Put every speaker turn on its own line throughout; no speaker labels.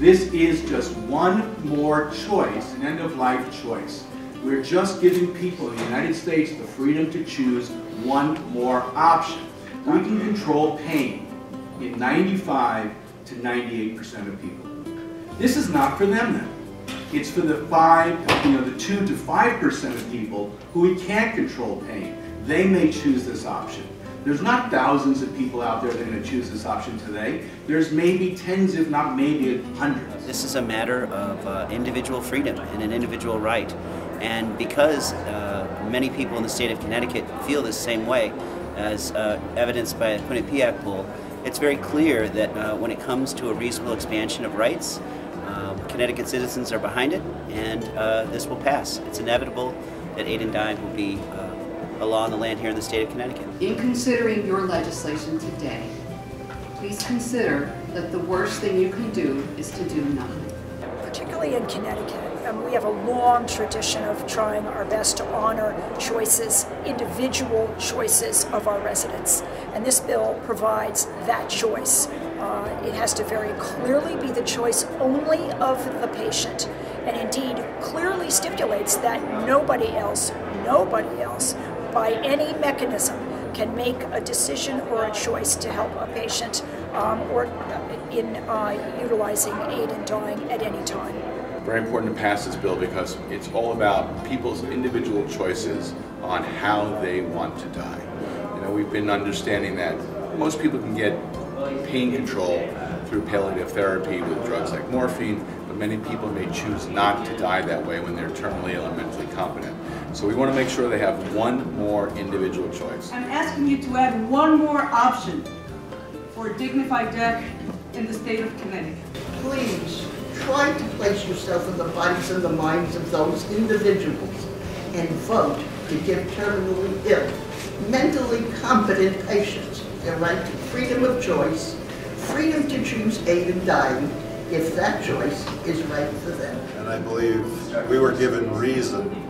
This is just one more choice, an end-of-life choice. We're just giving people in the United States the freedom to choose one more option. We can control pain in 95 to 98% of people. This is not for them then. It's for the 2 to 5% of people who we can't control pain. They may choose this option. There's not thousands of people out there that are going to choose this option today. There's maybe tens, if not maybe hundreds.
This is a matter of individual freedom and an individual right. And because many people in the state of Connecticut feel the same way, as evidenced by the Quinnipiac poll, it's very clear that when it comes to a reasonable expansion of rights, Connecticut citizens are behind it, and this will pass. It's inevitable that aid and dying will be a law in the land here in the state of Connecticut.
In considering your legislation today, please consider that the worst thing you can do is to do nothing.
Particularly in Connecticut, we have a long tradition of trying our best to honor choices, individual choices of our residents. And this bill provides that choice. It has to very clearly be the choice only of the patient, and indeed clearly stipulates that nobody else, by any mechanism, can make a decision or a choice to help a patient or in utilizing aid and dying at any time.
Very important to pass this bill because it's all about people's individual choices on how they want to die. You know, we've been understanding that most people can get pain control through palliative therapy with drugs like morphine, but many people may choose not to die that way when they're terminally ill and mentally competent. So we want to make sure they have one more individual choice.
I'm asking you to add one more option for dignified death in the state of Connecticut.
Please try to place yourself in the bodies and the minds of those individuals and vote to give terminally ill, mentally competent patients their right to freedom of choice, freedom to choose aid and dying if that choice is right for them.
And I believe we were given reason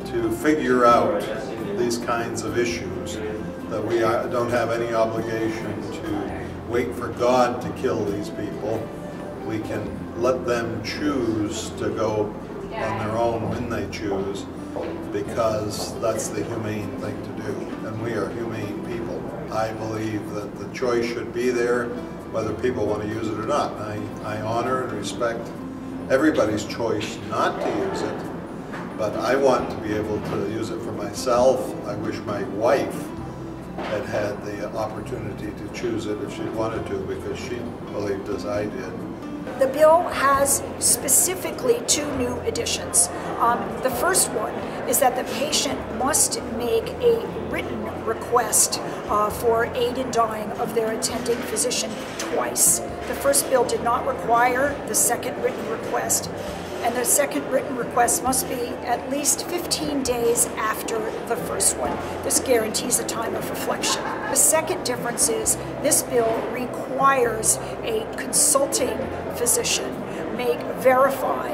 to figure out these kinds of issues, that we don't have any obligation to wait for God to kill these people. We can let them choose to go on their own when they choose, because that's the humane thing to do, and we are humane people. I believe that the choice should be there, whether people want to use it or not. I honor and respect everybody's choice not to use it, but I want to be able to use it for myself. I wish my wife had had the opportunity to choose it if she wanted to, because she believed as I did.
The bill has specifically 2 new additions. The first one is that the patient must make a written request for aid in dying of their attending physician twice. The first bill did not require the second written request, and the second written request must be at least 15 days after the first one. This guarantees a time of reflection. The second difference is this bill requires a consulting physician verify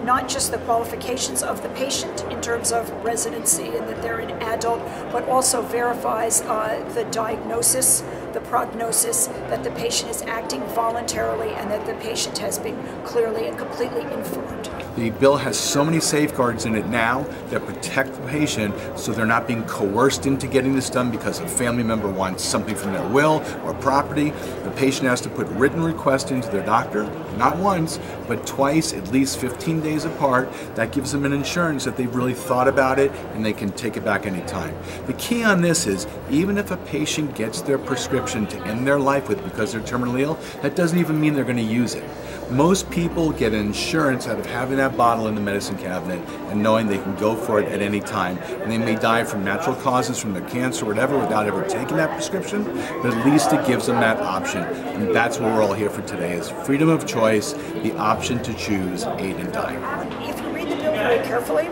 not just the qualifications of the patient in terms of residency and that they're an adult, but also verifies the diagnosis, the prognosis, that the patient is acting voluntarily and that the patient has been clearly and completely informed.
The bill has so many safeguards in it now that protect the patient so they're not being coerced into getting this done because a family member wants something from their will or property. The patient has to put written request into their doctor, not once, but twice, at least 15 days apart. That gives them an insurance that they've really thought about it and they can take it back anytime. The key on this is, even if a patient gets their prescription to end their life with because they're terminally ill, that doesn't even mean they're going to use it. Most people get insurance out of having that bottle in the medicine cabinet and knowing they can go for it at any time. And they may die from natural causes, from their cancer or whatever, without ever taking that prescription, but at least it gives them that option. And that's what we're all here for today, is freedom of choice, the option to choose aid and dying.
If you read the bill very carefully,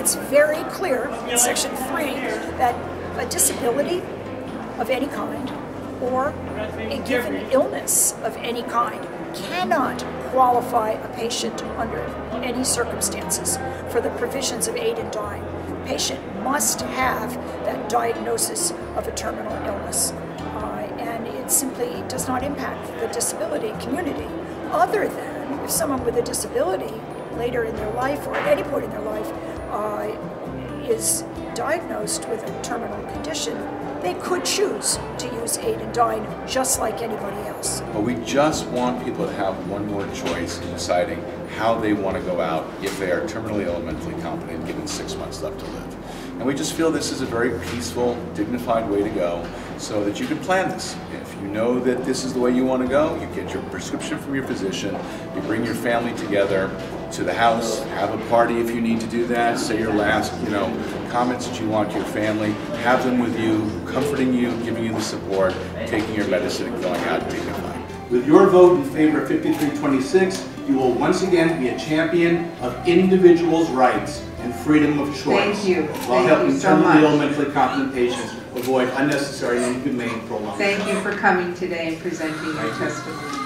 it's very clear in Section 3 that a disability of any kind or a given illness of any kind cannot qualify a patient under any circumstances for the provisions of aid in dying. The patient must have that diagnosis of a terminal illness, and it simply does not impact the disability community other than if someone with a disability later in their life or at any point in their life is diagnosed with a terminal condition, they could choose to use aid in dying just like anybody else.
But we just want people to have one more choice in deciding how they want to go out if they are terminally ill and mentally competent, given 6 months left to live. And we just feel this is a very peaceful, dignified way to go so that you can plan this. If you know that this is the way you want to go, you get your prescription from your physician, you bring your family together to the house, have a party if you need to do that, say your last, comments that you want to your family, have them with you, comforting you, giving you the support, taking your medicine and going out dignified.
With your vote in favor of 5326, you will once again be a champion of individuals' rights and freedom of choice.
Thank you.
While
Thank
helping
you so
terminally ill,
much.
mentally competent patients avoid unnecessary and inhumane prolonged.
Thank you for coming today and presenting your testimony.